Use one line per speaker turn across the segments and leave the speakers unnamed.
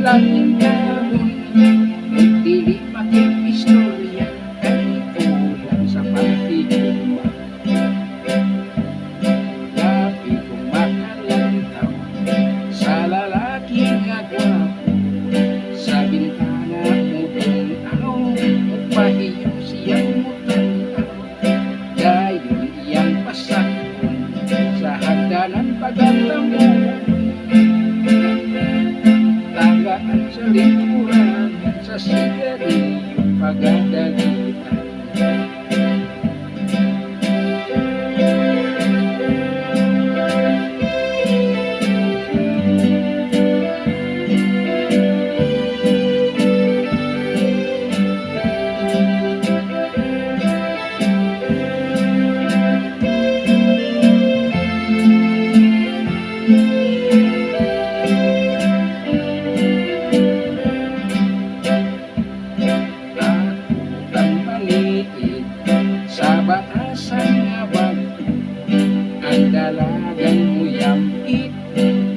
langit kahon, dili makikistorya kay kulang sa pagtiguan. Labi kong makalantaw sa lalaki nga gwapo, sa bintana mo dong pahiyo siyang mutang gayon iyang pasakon sa hagdanan pagkatamo. Tagaan sa likuran, sa sigarilyo pagadalitan. Sa batasan nga bagto, ang dalagang muyambit,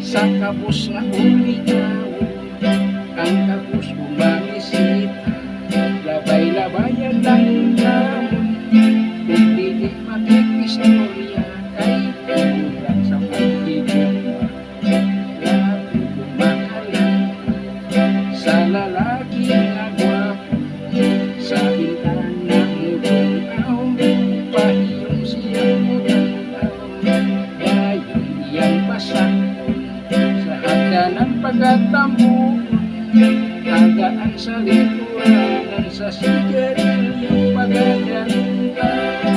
sa kabus nga uligaw, ang kabus bumangisita, labay-labayan lang damon, kung dili makikistorya kay kulang sa pagtiguan. Labi kumakalan sa lalaki nga gwapo, sa bintana mo dong pahiyong siyang mutantaw, gayon iyang pasakon sa hagdanan pagkatamo. Tagaan sa likuran, sa sigarilyo pagadalitan.